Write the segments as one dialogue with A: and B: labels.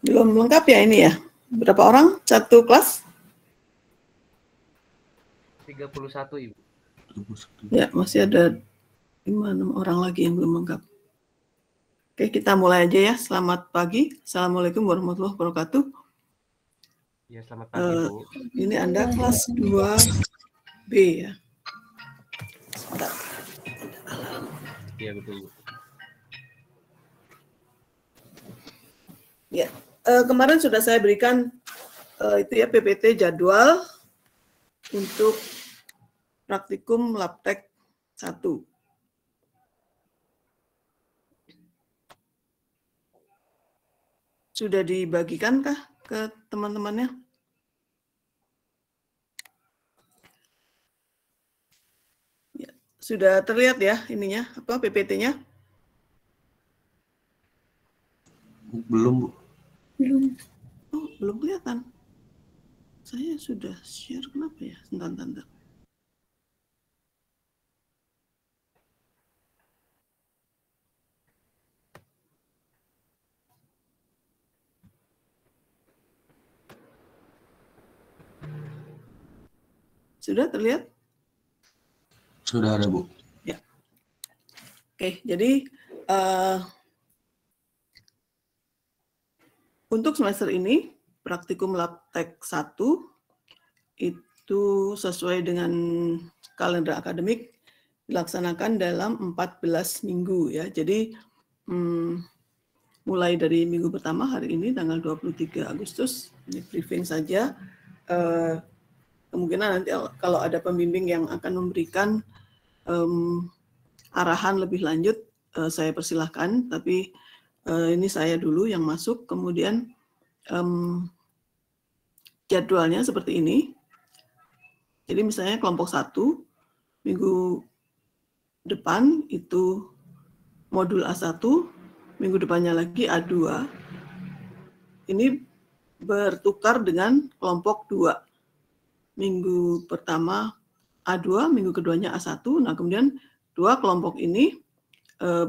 A: Belum lengkap ya ini ya? Berapa orang? Satu kelas?
B: 31, Ibu.
A: Ya, masih ada 5-6 orang lagi yang belum lengkap. Oke, kita mulai aja ya. Selamat pagi. Assalamualaikum warahmatullahi wabarakatuh.
B: Ya, selamat pagi, Bu.
A: Ini Anda kelas 2B ya. Sebentar.
B: Iya, betul, Bu.
A: Ya, kemarin sudah saya berikan itu ya PPT jadwal untuk praktikum Labtek 1. Sudah dibagikankah ke teman-temannya? Ya, sudah terlihat ya ininya, apa PPT-nya?
C: Belum, Bu.
A: Belum. Oh, belum kelihatan. Saya sudah share, kenapa ya? Sebentar. Sudah terlihat?
C: Sudah ada, Bu.
A: Ya. Oke, jadi untuk semester ini praktikum Labtek 1 itu sesuai dengan kalender akademik dilaksanakan dalam 14 minggu ya. Jadi mulai dari minggu pertama hari ini tanggal 23 Agustus, ini briefing saja. Kemungkinan nanti kalau ada pembimbing yang akan memberikan arahan lebih lanjut, saya persilahkan, tapi ini saya dulu yang masuk. Kemudian jadwalnya seperti ini. Jadi misalnya kelompok 1, minggu depan itu modul A1, minggu depannya lagi A2. Ini bertukar dengan kelompok 2. Minggu pertama A2, minggu keduanya A1. Nah, kemudian dua kelompok ini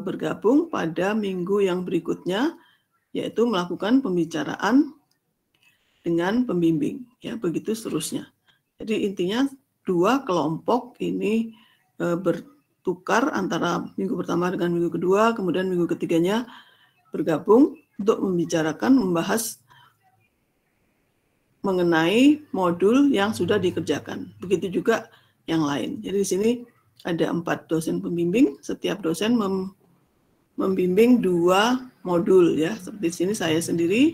A: bergabung pada minggu yang berikutnya, yaitu melakukan pembicaraan dengan pembimbing, ya, begitu seterusnya. Jadi intinya dua kelompok ini bertukar antara minggu pertama dengan minggu kedua, kemudian minggu ketiganya bergabung untuk membahas mengenai modul yang sudah dikerjakan. Begitu juga yang lain. Jadi di sini ada 4 dosen pembimbing, setiap dosen membimbing 2 modul ya. Seperti di sini saya sendiri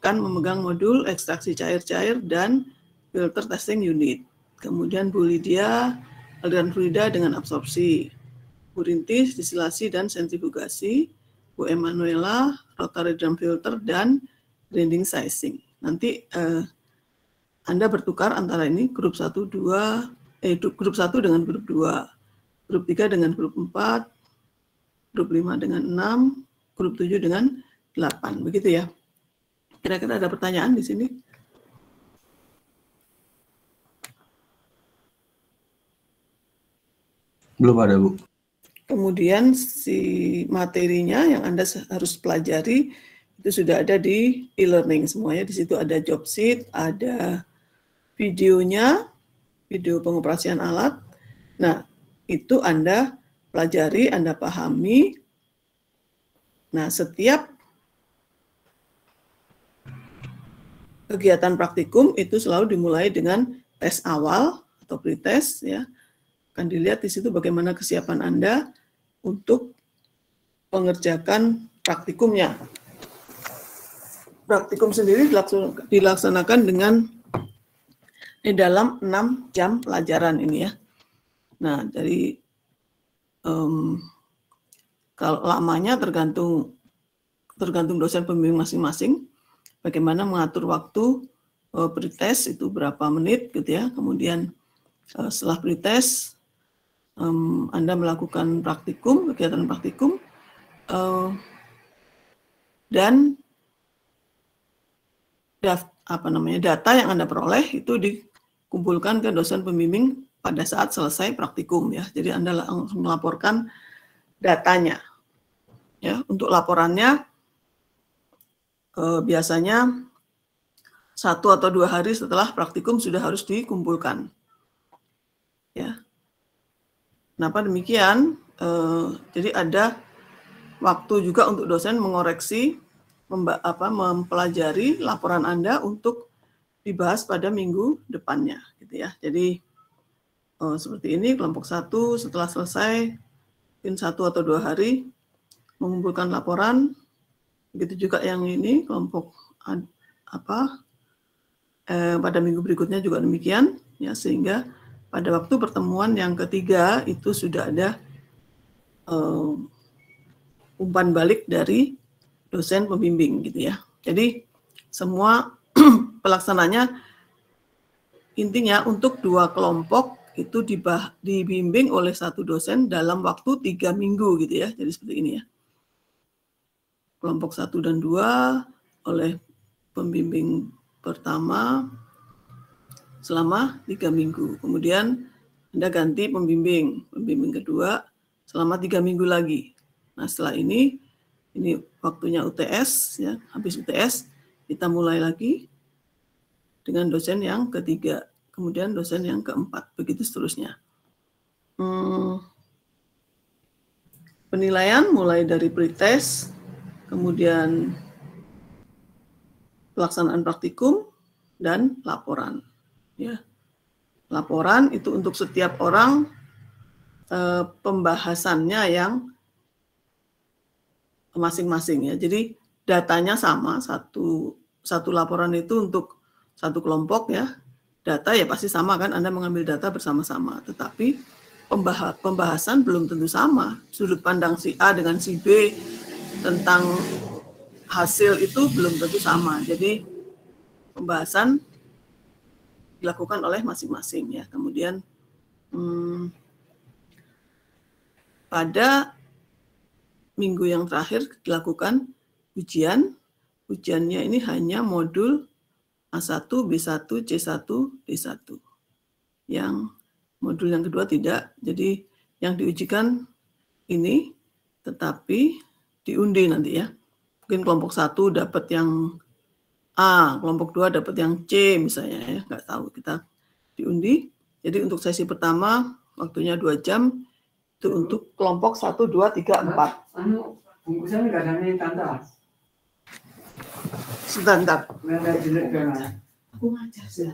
A: kan memegang modul ekstraksi cair-cair dan filter testing unit. Kemudian Bu Lydia, aliran fluida dengan absorpsi. Bu Rintis, distilasi dan sentrifugasi. Bu Emanuela, rotary drum filter dan grinding sizing. Nanti Anda bertukar antara ini grup 1 grup 1 dengan grup 2, grup 3 dengan grup 4, grup 5 dengan 6, grup 7 dengan 8. Begitu ya. Kira-kira ada pertanyaan di sini?
C: Belum ada, Bu.
A: Kemudian si materinya yang Anda harus pelajari itu sudah ada di e-learning semuanya. Di situ ada job sheet, ada videonya, video pengoperasian alat. Nah, itu Anda pelajari, Anda pahami. Nah, setiap kegiatan praktikum itu selalu dimulai dengan tes awal atau pretest ya. Akan dilihat di situ bagaimana kesiapan Anda untuk mengerjakan praktikumnya. Praktikum sendiri dilaksanakan di dalam 6 jam pelajaran ini ya. Nah, dari kalau lamanya tergantung dosen pembimbing masing-masing, bagaimana mengatur waktu pretest itu berapa menit gitu ya. Kemudian setelah pretest Anda melakukan praktikum, kegiatan praktikum, dan data yang Anda peroleh itu dikumpulkan ke dosen pembimbing pada saat selesai praktikum ya. Jadi Anda langsung melaporkan datanya. Ya, untuk laporannya biasanya 1 atau 2 hari setelah praktikum sudah harus dikumpulkan. Ya. Kenapa demikian? Jadi ada waktu juga untuk dosen mengoreksi, mempelajari laporan Anda untuk dibahas pada minggu depannya, gitu ya. Jadi seperti ini, kelompok 1 setelah selesai, mungkin 1 atau 2 hari mengumpulkan laporan. Begitu juga yang ini, kelompok pada minggu berikutnya juga demikian, ya, sehingga pada waktu pertemuan yang ketiga itu sudah ada umpan balik dari dosen pembimbing, gitu ya. Jadi semua pelaksananya intinya untuk 2 kelompok itu dibimbing oleh 1 dosen dalam waktu 3 minggu, gitu ya. Jadi seperti ini ya. Kelompok 1 dan 2 oleh pembimbing pertama selama 3 minggu. Kemudian Anda ganti pembimbing kedua selama 3 minggu lagi. Nah, setelah ini waktunya UTS, ya, habis UTS kita mulai lagi dengan dosen yang ketiga, kemudian dosen yang keempat, begitu seterusnya. Penilaian mulai dari pretest, kemudian pelaksanaan praktikum dan laporan. Ya, laporan itu untuk setiap orang pembahasannya yang masing-masing, ya. Jadi datanya sama, satu laporan itu untuk 1 kelompok, ya. Data ya pasti sama kan, Anda mengambil data bersama-sama. Tetapi pembahasan belum tentu sama. Sudut pandang si A dengan si B tentang hasil itu belum tentu sama. Jadi pembahasan dilakukan oleh masing-masing, ya. Kemudian pada minggu yang terakhir dilakukan ujian. Ujiannya ini hanya modul A1, B1, C1, D1. Yang modul yang kedua tidak. Jadi yang diujikan ini, tetapi diundi nanti, ya. Mungkin kelompok 1 dapat yang A, kelompok 2 dapat yang C misalnya, ya, nggak tahu, kita diundi. Jadi untuk sesi pertama waktunya 2 jam itu untuk kelompok 1, 2, 3, 4.
D: Bungkusan nggak ada nih tante.
A: Sebentar.
D: Aku ngajar sih.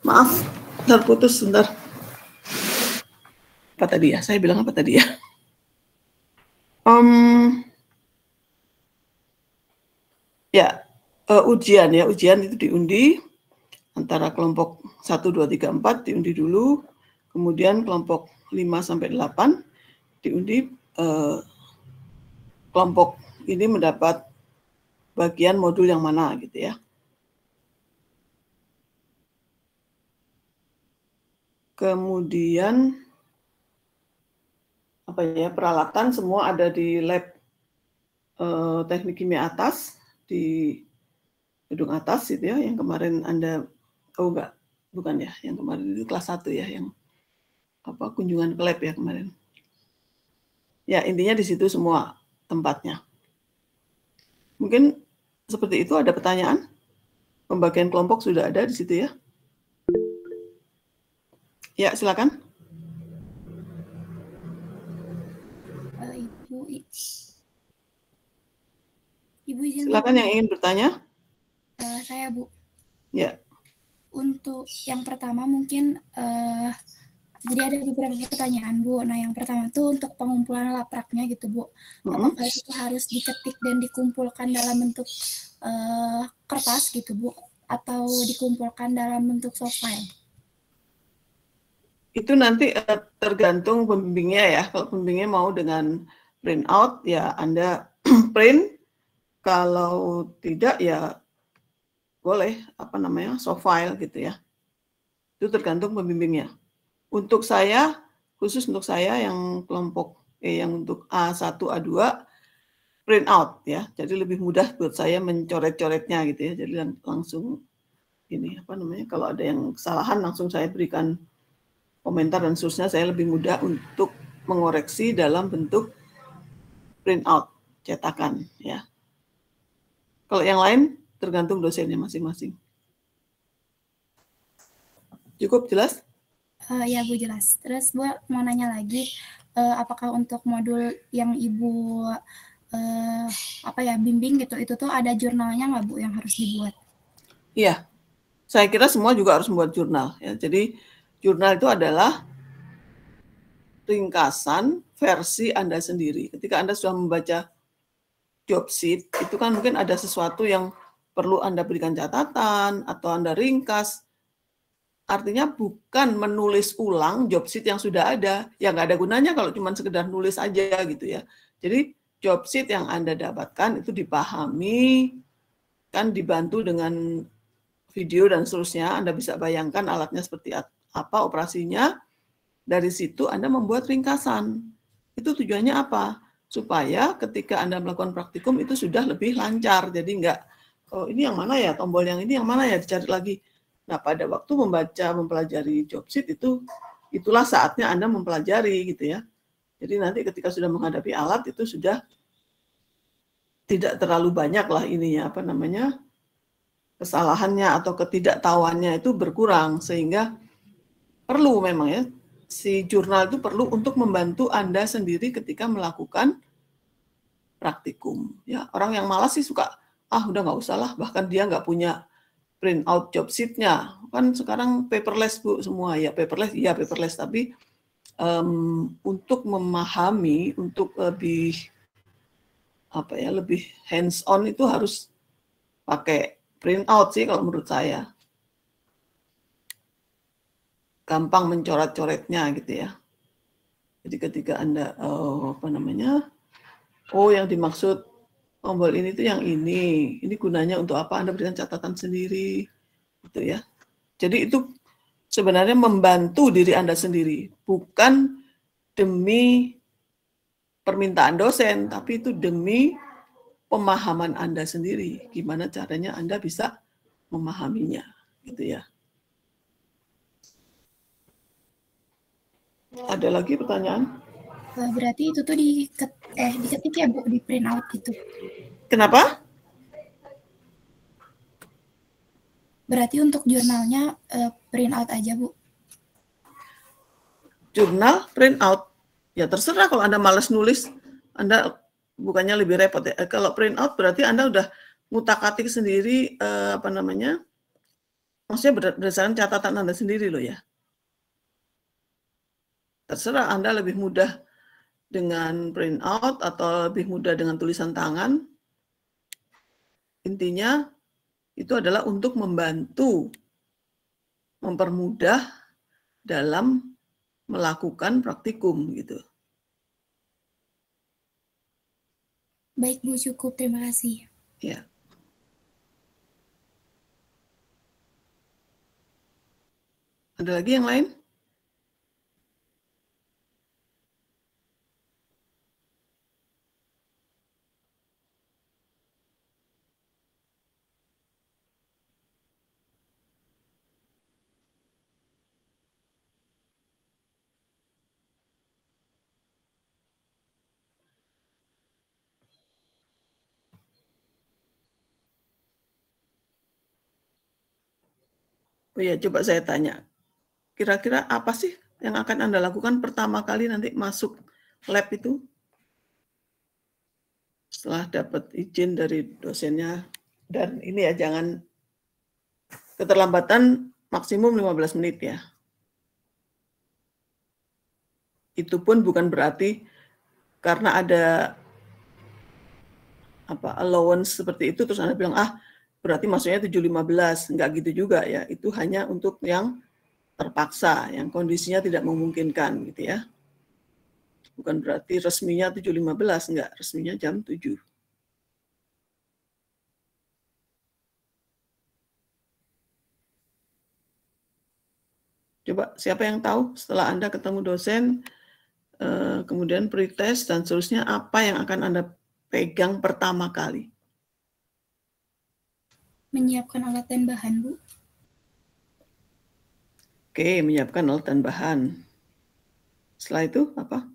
A: Maaf, terputus sebentar. Apa tadi ya? Saya bilang apa tadi ya? Ujian ya, ujian itu diundi antara kelompok 1, 2, 3, 4 diundi dulu, kemudian kelompok 5 sampai 8 diundi, kelompok ini mendapat bagian modul yang mana, gitu, ya. Kemudian apa ya, peralatan semua ada di lab teknik kimia atas, di gedung atas itu ya, yang kemarin Anda, oh enggak, bukan ya, yang kemarin itu kelas 1 ya, yang apa, kunjungan ke lab ya kemarin. Ya, intinya di situ semua tempatnya. Mungkin seperti itu. Ada pertanyaan? Pembagian kelompok sudah ada di situ ya. Ya, silakan.
E: Ibu izin.
A: Silakan yang ingin bertanya.
E: Saya, Bu.
A: Ya.
E: Untuk yang pertama mungkin jadi ada beberapa pertanyaan, Bu. Nah, yang pertama tuh untuk pengumpulan lapraknya gitu, Bu. Apakah itu harus diketik dan dikumpulkan dalam bentuk kertas gitu, Bu, atau dikumpulkan dalam bentuk soft file?
A: Itu nanti tergantung pembimbingnya ya. Kalau pembimbingnya mau dengan print out, ya Anda print. Kalau tidak, ya boleh apa namanya, soft file gitu ya. Itu tergantung pembimbingnya. Untuk saya, khusus untuk saya yang kelompok yang untuk A1, A2, print out ya. Jadi lebih mudah buat saya mencoret-coretnya gitu ya. Jadi langsung ini apa namanya, kalau ada yang kesalahan langsung saya berikan komentar dan seterusnya. Saya lebih mudah untuk mengoreksi dalam bentuk print out, cetakan ya. Kalau yang lain tergantung dosennya masing-masing. Cukup jelas?
E: Ya, Bu, jelas. Terus Bu mau nanya lagi, apakah untuk modul yang Ibu bimbing gitu, itu tuh ada jurnalnya nggak, Bu, yang harus dibuat?
A: Iya, saya kira semua juga harus membuat jurnal ya. Jadi jurnal itu adalah ringkasan versi Anda sendiri. Ketika Anda sudah membaca job sheet, itu kan mungkin ada sesuatu yang perlu Anda berikan catatan atau Anda ringkas. Artinya bukan menulis ulang job sheet yang sudah ada. Ya nggak ada gunanya kalau cuma sekedar nulis aja gitu ya. Jadi job sheet yang Anda dapatkan itu dipahami, kan dibantu dengan video dan seterusnya. Anda bisa bayangkan alatnya seperti apa, operasinya. Dari situ Anda membuat ringkasan. Itu tujuannya apa? Supaya ketika Anda melakukan praktikum itu sudah lebih lancar. Jadi enggak, oh ini yang mana ya, tombol yang ini yang mana ya, dicari lagi. Nah, pada waktu mempelajari job sheet itulah saatnya Anda mempelajari gitu ya. Jadi nanti ketika sudah menghadapi alat itu sudah tidak terlalu banyak lah ininya, apa namanya, kesalahannya atau ketidaktahuannya itu berkurang, sehingga perlu memang ya, si jurnal itu perlu untuk membantu Anda sendiri ketika melakukan praktikum. Ya, orang yang malas sih suka, udah nggak usah lah, bahkan dia nggak punya print out job sheet-nya. Kan sekarang paperless, Bu, semua. Ya paperless, tapi untuk memahami, untuk lebih lebih hands on itu harus pakai print out sih kalau menurut saya. Gampang mencoret-coretnya gitu ya. Jadi ketika Anda yang dimaksud tombol ini tuh yang ini gunanya untuk apa, Anda berikan catatan sendiri gitu ya. Jadi itu sebenarnya membantu diri Anda sendiri, bukan demi permintaan dosen, tapi itu demi pemahaman Anda sendiri, gimana caranya Anda bisa memahaminya gitu ya. Ada lagi pertanyaan?
E: Berarti itu tuh diketik ya, Bu, di print out gitu.
A: Kenapa?
E: Berarti untuk jurnalnya print out aja, Bu?
A: Jurnal print out. Ya terserah, kalau Anda malas nulis, Anda bukannya lebih repot ya. Kalau print out berarti Anda udah ngutak-atik sendiri maksudnya berdasarkan catatan Anda sendiri loh ya. Terserah Anda lebih mudah dengan print out atau lebih mudah dengan tulisan tangan. Intinya itu adalah untuk membantu, mempermudah dalam melakukan praktikum gitu.
E: Baik, Bu, cukup. Terima kasih.
A: Ya. Ada lagi yang lain? Oh ya, coba saya tanya. Kira-kira apa sih yang akan Anda lakukan pertama kali nanti masuk lab itu? Setelah dapat izin dari dosennya, dan ini ya jangan keterlambatan maksimum 15 menit ya. Itu pun bukan berarti karena ada allowance seperti itu terus Anda bilang berarti masuknya 7.15, enggak gitu juga ya. Itu hanya untuk yang terpaksa, yang kondisinya tidak memungkinkan gitu ya. Bukan berarti resminya 7.15, enggak, resminya jam 7. Coba siapa yang tahu setelah Anda ketemu dosen, kemudian pretest dan seterusnya, apa yang akan Anda pegang pertama kali?
E: Menyiapkan alat dan bahan, Bu.
A: Oke, menyiapkan alat dan bahan. Setelah itu apa?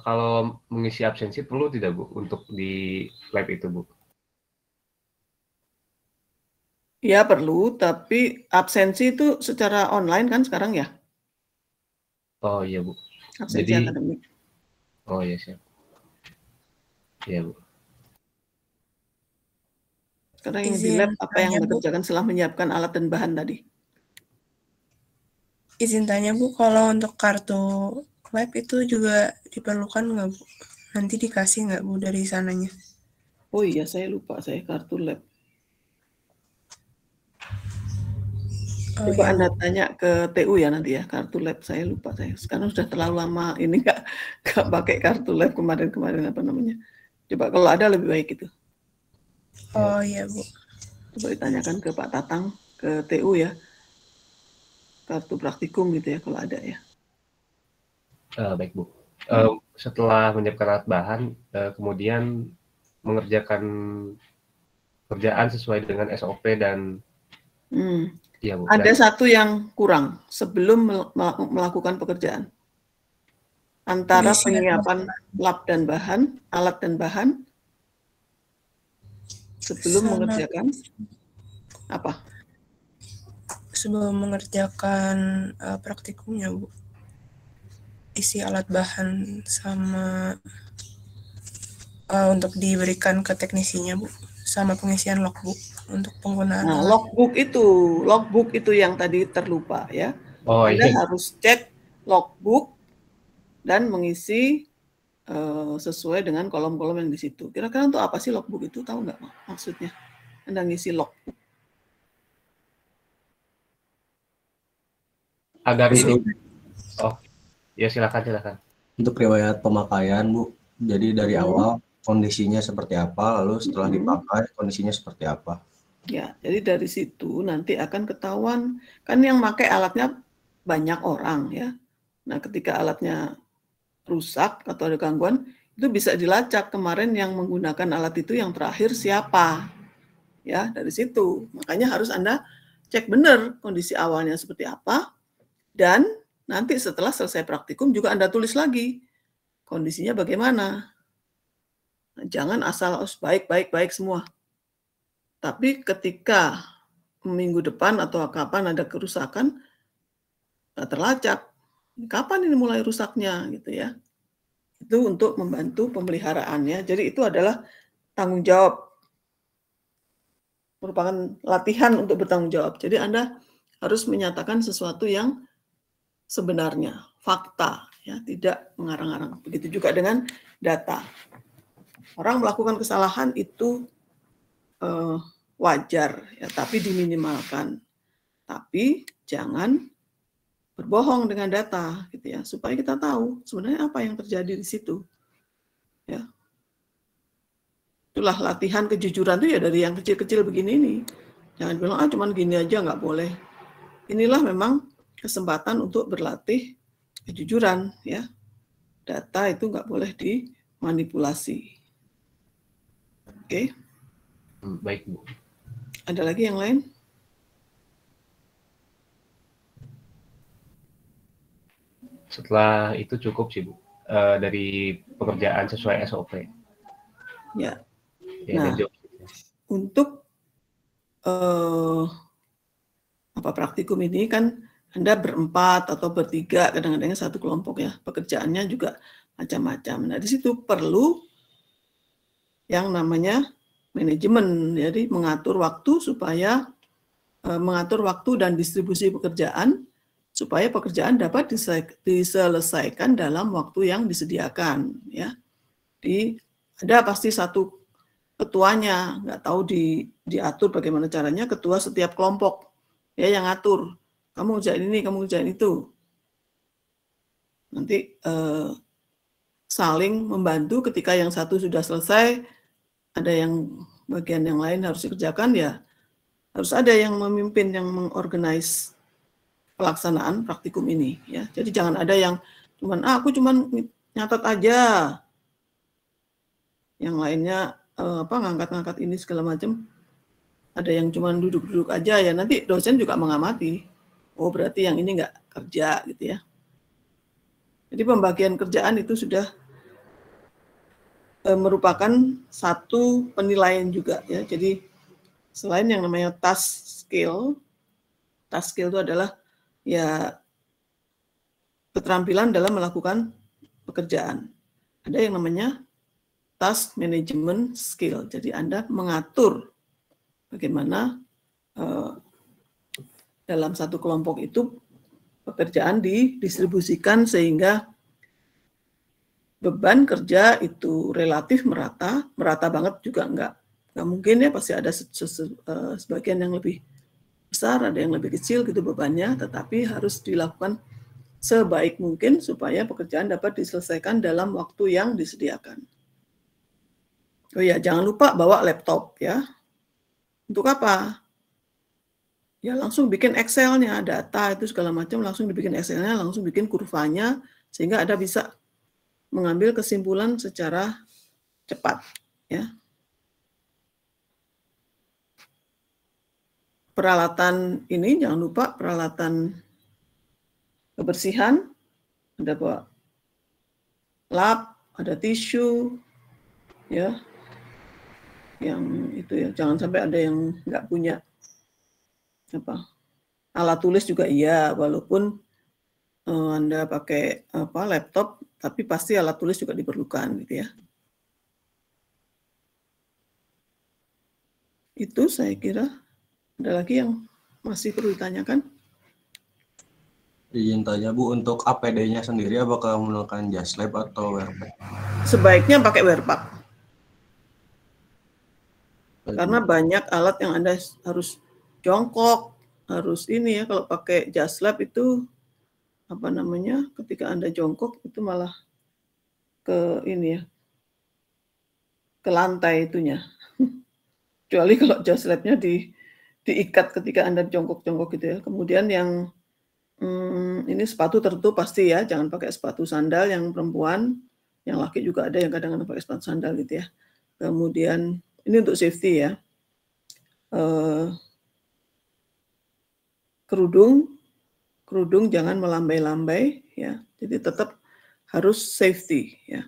B: Kalau mengisi absensi perlu tidak, Bu, untuk di lab itu, Bu?
A: Ya perlu, tapi absensi itu secara online kan sekarang ya?
B: Oh iya, Bu.
A: Absensi akademik.
B: Oh iya, siap. Iya, Bu.
A: Sekarang yang di lab apa yang Anda kerjakan setelah menyiapkan alat dan bahan tadi?
F: Izin tanya, Bu, kalau untuk kartu lab itu juga diperlukan nggak, Bu? Nanti dikasih nggak, Bu, dari sananya?
A: Oh iya, saya lupa, saya kartu lab. Coba Anda tanya ke TU ya nanti ya, kartu lab, saya lupa saya. Sekarang sudah terlalu lama ini nggak pakai kartu lab kemarin apa namanya. Coba kalau ada lebih baik itu.
F: Oh iya, Bu.
A: Coba ditanyakan ke Pak Tatang, ke TU ya. Kartu praktikum gitu ya kalau ada ya.
B: Baik, Bu. Setelah menyiapkan alat bahan, kemudian mengerjakan kerjaan sesuai dengan SOP dan ya, Bu.
A: Ada satu yang kurang sebelum melakukan pekerjaan. Antara penyiapan lab dan bahan, alat dan bahan, sebelum mengerjakan apa?
F: Sebelum mengerjakan praktikumnya, Bu. Isi alat bahan sama untuk diberikan ke teknisinya, Bu. Sama pengisian logbook untuk penggunaan.
A: Nah, logbook itu yang tadi terlupa ya.
B: Oh,
A: Anda
B: iya.
A: harus cek logbook dan mengisi sesuai dengan kolom-kolom yang di situ. Kira-kira untuk apa sih logbook itu? Tahu nggak maksudnya? Anda ngisi logbook.
B: Agar ini. Oh, ya silakan.
C: Untuk riwayat pemakaian, Bu. Jadi dari awal kondisinya seperti apa, lalu setelah dipakai kondisinya seperti apa.
A: Ya, jadi dari situ nanti akan ketahuan, kan yang pakai alatnya banyak orang ya. Nah, ketika alatnya rusak atau ada gangguan, itu bisa dilacak kemarin yang menggunakan alat itu yang terakhir siapa. Ya, dari situ. Makanya harus Anda cek benar kondisi awalnya seperti apa, dan nanti setelah selesai praktikum juga Anda tulis lagi kondisinya bagaimana. Nah, jangan asal baik semua. Tapi ketika minggu depan atau kapan ada kerusakan, terlacak. Kapan ini mulai rusaknya gitu ya. Itu untuk membantu pemeliharaannya. Jadi itu adalah tanggung jawab. Merupakan latihan untuk bertanggung jawab. Jadi Anda harus menyatakan sesuatu yang sebenarnya, fakta, ya, tidak mengarang-arang. Begitu juga dengan data. Orang melakukan kesalahan itu wajar, ya, tapi diminimalkan. Tapi jangan berbohong dengan data, gitu ya, supaya kita tahu sebenarnya apa yang terjadi di situ. Ya. Itulah latihan kejujuran itu ya dari yang kecil-kecil begini nih. Jangan bilang cuman gini aja nggak boleh. Inilah memang kesempatan untuk berlatih kejujuran, ya. Data itu nggak boleh dimanipulasi. Oke.
B: Baik, Bu.
A: Ada lagi yang lain?
B: Setelah itu cukup sih, Bu. Dari pekerjaan sesuai SOP.
A: Ya.
B: Ya,
A: Nah,
B: ada job.
A: untuk praktikum ini kan Anda berempat atau bertiga, kadang-kadang satu kelompok ya, pekerjaannya juga macam-macam. Nah, di situ perlu yang namanya manajemen, jadi mengatur waktu supaya mengatur waktu dan distribusi pekerjaan supaya pekerjaan dapat diselesaikan dalam waktu yang disediakan, ya. Ada pasti satu ketuanya, nggak tahu diatur bagaimana caranya, ketua setiap kelompok ya yang ngatur. Kamu kerjain ini, kamu kerjain itu. Nanti saling membantu ketika yang satu sudah selesai, ada yang bagian yang lain harus dikerjakan, ya harus ada yang memimpin, yang mengorganize pelaksanaan praktikum ini. Ya. Jadi jangan ada yang aku cuman nyatat aja, yang lainnya ngangkat-ngangkat ini segala macam. Ada yang cuman duduk-duduk aja, ya nanti dosen juga mengamati. Oh berarti yang ini nggak kerja gitu ya. Jadi pembagian kerjaan itu sudah merupakan satu penilaian juga ya. Jadi selain yang namanya task skill itu adalah ya keterampilan dalam melakukan pekerjaan. Ada yang namanya task management skill. Jadi Anda mengatur bagaimana dalam satu kelompok itu pekerjaan didistribusikan sehingga beban kerja itu relatif merata banget juga enggak mungkin ya, pasti ada sebagian yang lebih besar, ada yang lebih kecil gitu bebannya, tetapi harus dilakukan sebaik mungkin supaya pekerjaan dapat diselesaikan dalam waktu yang disediakan. Oh ya, jangan lupa bawa laptop ya. Untuk apa? Ya langsung bikin Excel-nya, data itu segala macam, langsung dibikin Excel-nya, langsung bikin kurvanya, sehingga Anda bisa mengambil kesimpulan secara cepat. Ya. Peralatan ini, jangan lupa peralatan kebersihan, ada bawa lap, ada tisu, ya, yang itu ya, jangan sampai ada yang nggak punya alat tulis juga iya, walaupun Anda pakai laptop, tapi pasti alat tulis juga diperlukan gitu ya. Itu saya kira. Ada lagi yang masih perlu ditanyakan?
C: Izin tanya Bu, untuk APD-nya sendiri apakah menggunakan JustLab atau WearPack?
A: Sebaiknya pakai WearPack. Karena banyak alat yang Anda harus jongkok, harus ini ya, kalau pakai JustLab itu ketika Anda jongkok itu malah ke ini ya, ke lantai itunya. Kecuali kalau JustLab-nya diikat ketika Anda jongkok-jongkok gitu ya. Kemudian yang ini sepatu tertutup pasti ya, jangan pakai sepatu sandal yang perempuan, yang laki juga ada yang kadang-kadang pakai sepatu sandal gitu ya. Kemudian ini untuk safety ya. Kerudung jangan melambai-lambai ya. Jadi tetap harus safety ya.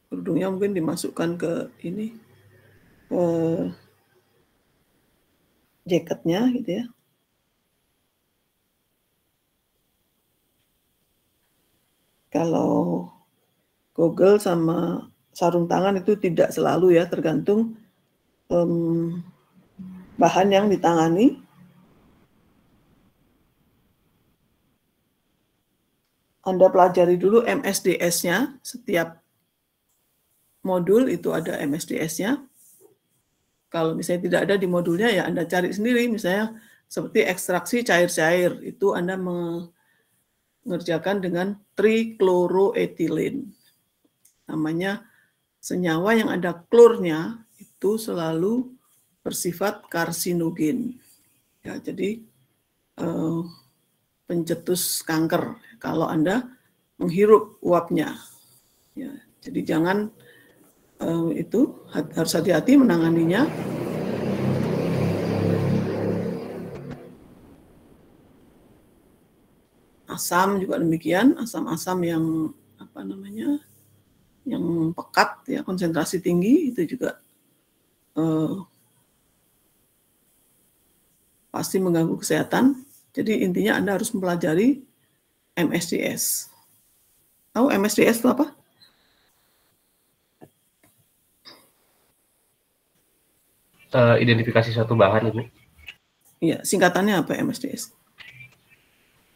A: Kerudungnya mungkin dimasukkan ke ini, ke jaketnya gitu ya. Kalau goggle sama sarung tangan itu tidak selalu ya, tergantung bahan yang ditangani. Anda pelajari dulu MSDS-nya, setiap modul itu ada MSDS-nya. Kalau misalnya tidak ada di modulnya ya Anda cari sendiri, misalnya seperti ekstraksi cair-cair, itu Anda mengerjakan dengan trichloroethylene. Namanya senyawa yang ada klornya itu selalu bersifat karsinogen. Ya, jadi pencetus kanker kalau Anda menghirup uapnya. Ya, jadi jangan itu harus hati-hati menanganinya. Asam juga demikian, asam-asam yang yang pekat, ya konsentrasi tinggi itu juga pasti mengganggu kesehatan. Jadi intinya Anda harus mempelajari MSDS. Tahu MSDS itu apa?
B: Identifikasi suatu bahan, Ibu.
A: Iya, singkatannya apa MSDS?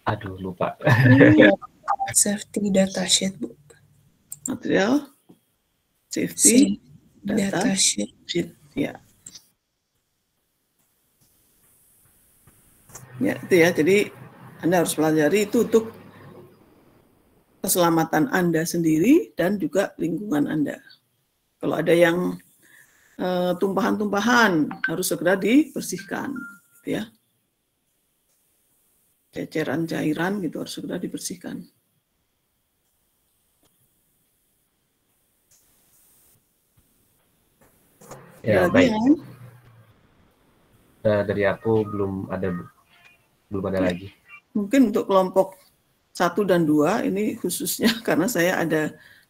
B: Aduh, lupa.
F: Safety data sheet, Bu.
A: Material safety
F: Data sheet.
A: Ya. Ya, itu ya. Jadi Anda harus pelajari itu untuk keselamatan Anda sendiri dan juga lingkungan Anda. Kalau ada yang tumpahan-tumpahan harus segera dibersihkan, gitu ya. Ceceran cairan gitu harus segera dibersihkan.
B: Ya,
A: Ada lagi
B: baik.
A: yang lain?
B: Dari aku belum ada, Bu. Belum ada lagi.
A: Mungkin untuk kelompok 1 dan 2 ini khususnya karena saya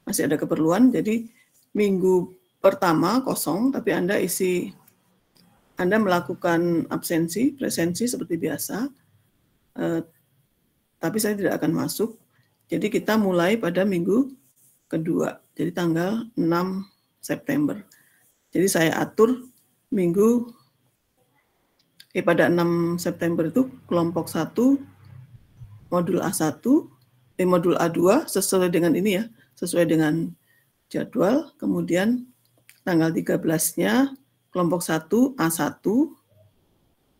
A: masih ada keperluan, jadi minggu pertama kosong, tapi Anda melakukan absensi, presensi seperti biasa, tapi saya tidak akan masuk. Jadi kita mulai pada minggu kedua, jadi tanggal 6 September. Jadi saya atur pada 6 September itu kelompok 1, modul A1, modul A2 sesuai dengan ini ya, sesuai dengan jadwal. Kemudian tanggal 13-nya kelompok 1 A1,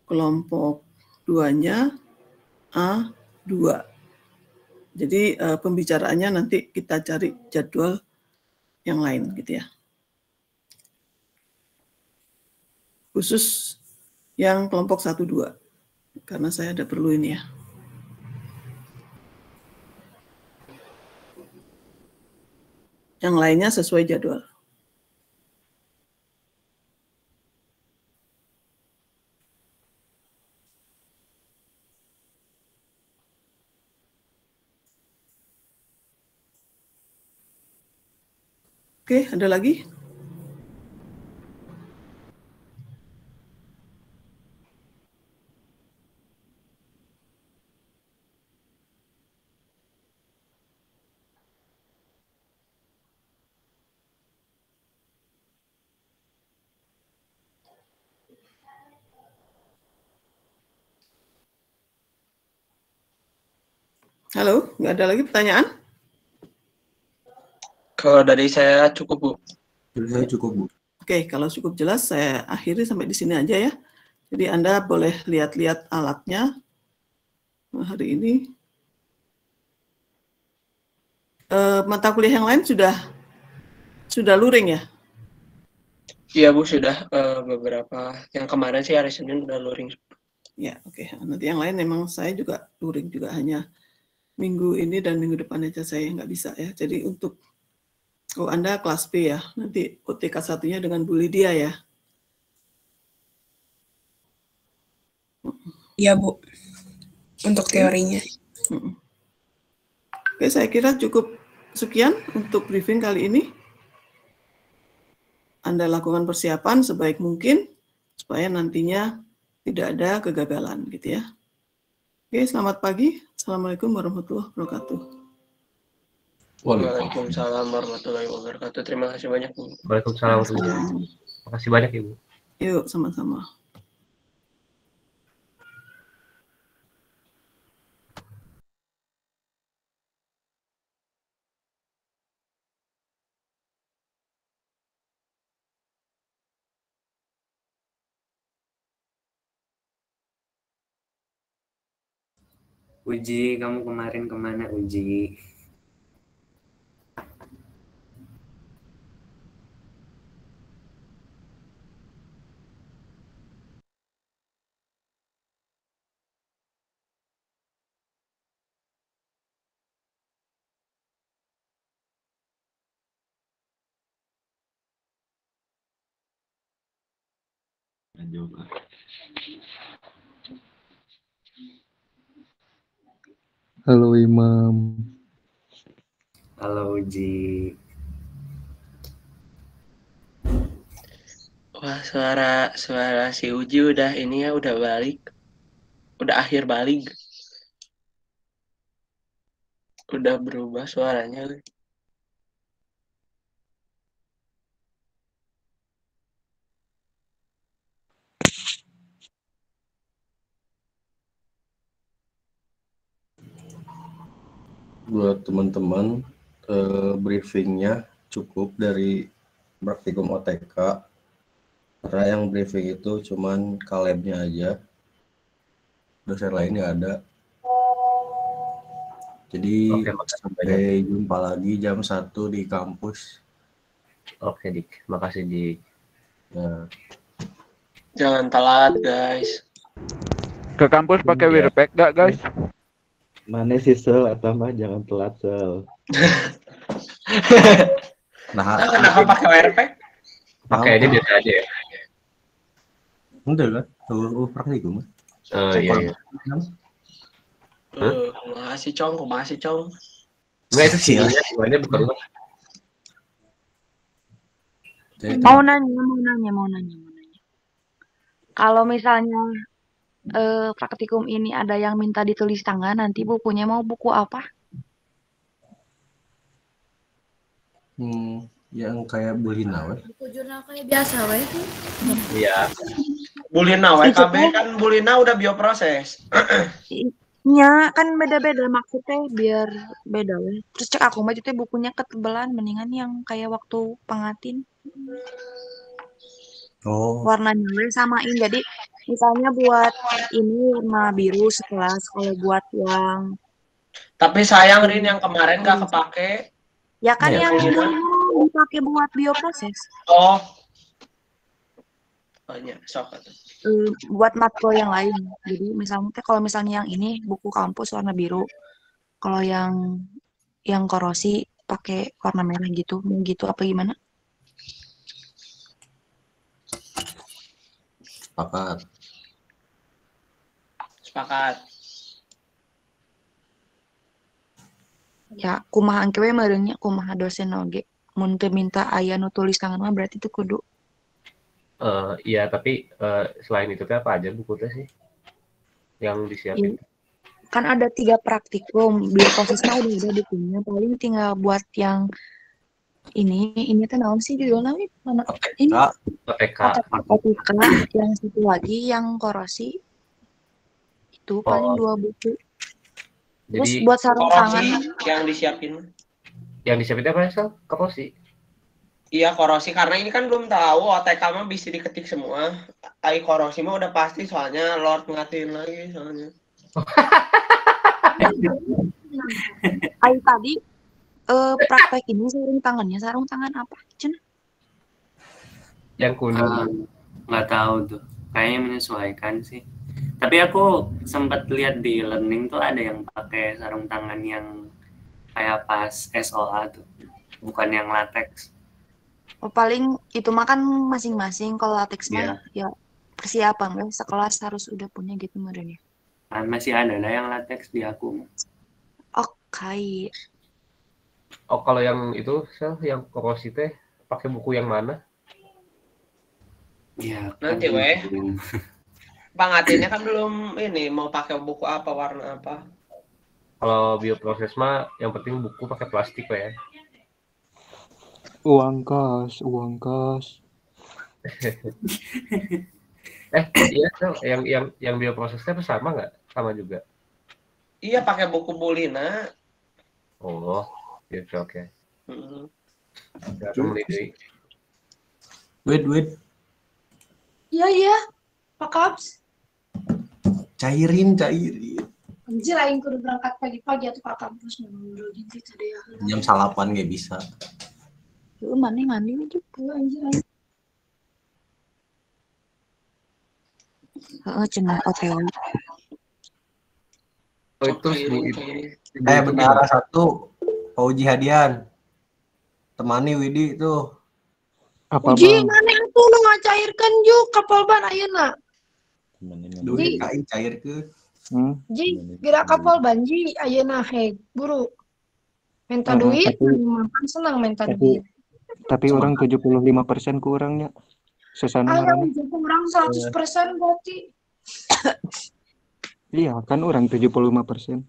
A: kelompok 2-nya A2. Jadi pembicaraannya nanti kita cari jadwal yang lain gitu ya. Khusus yang kelompok 1-2 karena saya ada perlu ini ya. Yang lainnya sesuai jadwal. Oke, ada lagi? Halo, nggak ada lagi pertanyaan?
G: Kalau dari saya cukup, Bu.
C: Dari saya cukup, Bu.
A: Oke, kalau cukup jelas saya akhiri sampai di sini aja ya. Jadi Anda boleh lihat-lihat alatnya hari ini. Mata kuliah yang lain sudah luring ya?
G: Iya, Bu, sudah beberapa. Yang kemarin sih hari Senin udah luring.
A: Ya, oke. Nanti yang lain memang saya juga luring juga, hanya minggu ini dan minggu depan aja saya nggak bisa ya. Jadi untuk Anda kelas B ya, nanti OTK 1-nya dengan Bu Lydia ya.
F: Iya, Bu. Untuk teorinya.
A: Oke, saya kira cukup sekian untuk briefing kali ini. Anda lakukan persiapan sebaik mungkin supaya nantinya tidak ada kegagalan gitu ya. Oke, selamat pagi. Assalamualaikum warahmatullahi wabarakatuh.
G: Waalaikumsalam warahmatullahi wabarakatuh. Terima kasih banyak, Bu.
B: Waalaikumsalam warahmatullahi wabarakatuh. Terima kasih banyak, Ibu.
A: Yuk, sama-sama.
H: Uji, kamu kemarin kemana, Uji?
I: Halo Imam.
H: Halo Uji.
G: Wah, suara si Uji udah ini ya, udah balik. Udah akhir balik. Udah berubah suaranya.
C: Buat teman-teman, briefingnya cukup dari praktikum OTK. Karena yang briefing itu cuman kalebnya aja. Dosen lain nggak ada. Jadi
B: Oke, makasih
C: sampai jumpa lagi jam 1 di kampus.
B: Oke, Dik. Makasih, Dik.
C: Nah,
G: Jangan telat, guys.
I: Ke kampus pakai
C: Iya.
I: wirepek gak, guys?
J: Mana sih Sel atau mah jangan telat Sel.
C: nah,
G: Kenapa pakai wirepek?
B: Pakai aja biasa aja ya.
C: udah kan? Tuh praktikum.
B: Iya.
G: Makasih, Cong.
B: Enggak, itu sihnya, semuanya bukan lu.
K: Mau nanya. Kalau misalnya praktikum ini ada yang minta ditulis tangan, nanti bukunya mau buku apa?
C: Yang kayak Bulina we.
E: Buku jurnal kayak biasa we itu.
B: Iya.
G: Bulina WKB kan Bulina udah bioproses.
K: Ya, kan beda-beda maksudnya biar beda we. Terus cek aku mah itu bukunya ketebalan, mendingan yang kayak waktu pengatin.
C: Oh.
K: Warnanya we samain. Jadi misalnya buat ini warna biru sekelas, kalau buat yang
G: Tapi sayang Rin yang kemarin gak kepake.
K: ya kan
G: Ya,
K: yang
G: Bulina.
K: dipakai buat bioproses.
G: Oh. Banyak sok atuh.
K: Buat makro yang lain. Jadi misalnya kalau misalnya yang ini buku kampus warna biru. Kalau yang korosi pakai warna merah gitu. Mau gitu apa gimana?
G: Sepakat.
K: Ya, kumaha angke we meureunnya kumaha dosen oge. Mun teu minta aya nu tulis tangan mah berarti itu kudu.
B: Iya, tapi selain itu teh apa aja buku teh sih yang disiapin?
K: Kan ada 3 praktikum, bioproses mah udah ada bukunya, paling tinggal buat yang ini teh naon sih judulnya nih? Mana? Ini
B: OTK.
K: OTK, yang satu lagi yang korosi. Itu paling 2 buku. Terus
B: Jadi
K: buat sarung tangan
G: yang disiapin.
B: yang disiapin apa sih? Korosi.
G: Iya, korosi karena ini kan belum tahu OTK mah bisa diketik semua. Ai korosi mah udah pasti soalnya Lord ngatin lagi soalnya.
K: Ai tadi praktek ini sarung tangan apa? Cen?
B: Yang kuning.
H: Nggak tahu tuh. Kayaknya menyesuaikan sih. Tapi aku sempat lihat di learning tuh ada yang pakai sarung tangan yang kayak pas SOA tuh. Bukan yang latex.
K: Oh, paling itu mah kan masing-masing. Kalau latex mah ya persiapan kan sekelas harus udah punya gitu modelnya.
H: Masih ada lah yang latex di aku.
K: Oke.
B: Oh, kalau yang itu yang korosi teh pakai buku yang mana?
H: Ya,
G: Nanti weh. Pengatinnya kan belum ini mau pakai buku apa, warna apa.
B: Kalau bioproses mah yang penting buku pakai plastik ya.
I: Uang kas.
B: Iya, yang bioprosesnya sama nggak? Sama juga.
G: Iya, pakai buku Bulina.
B: Oh, gitu, oke.
C: Wait.
L: Iya, Pak Kaps.
C: Cairin.
L: Anjir, aing kudu berangkat pagi-pagi atau Pak kampus dulu gitu tadi ya.
C: Jam 8 nggak bisa.
K: Lu mandi aja.
L: Anjir.
K: Cenah OTW.
B: Oh, itu
C: bentar satu. Pak Uji Hadian. Temani Widi tuh.
I: Apa
L: Uji, mana tuh lu ngacairkan juk kapal ban ayeuna.
C: Duit kain cair ke.
L: Ji, gerak kapal banji ayeuna heg buru. Minta duit, makan senang minta duit.
I: Tapi orang 75% kurangnya. Susana
L: Ayam
I: ngaranna.
L: juga kurang 100% berarti.
I: Iya, kan orang 75%.
L: 100%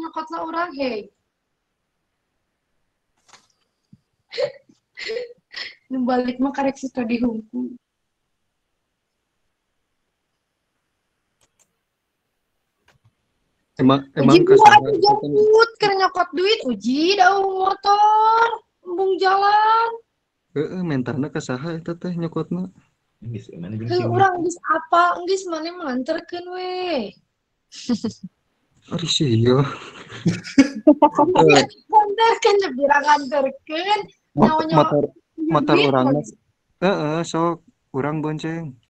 L: nyokotna orang hei. Nu balik mah karek situ dihungkul.
I: Emang
L: Uji gua
I: kesaha
L: atuh jemput keur nyokot duit uji daun motor embung jalan.
I: heeh mentarna kesaha eta teh nyokotna.
L: Urang geus apa geus maneh nganterkeun we.
I: Ari sia.
L: Nganterkeun jebira nganterkeun.
I: Motor urang mah heeh sok urang bonceng.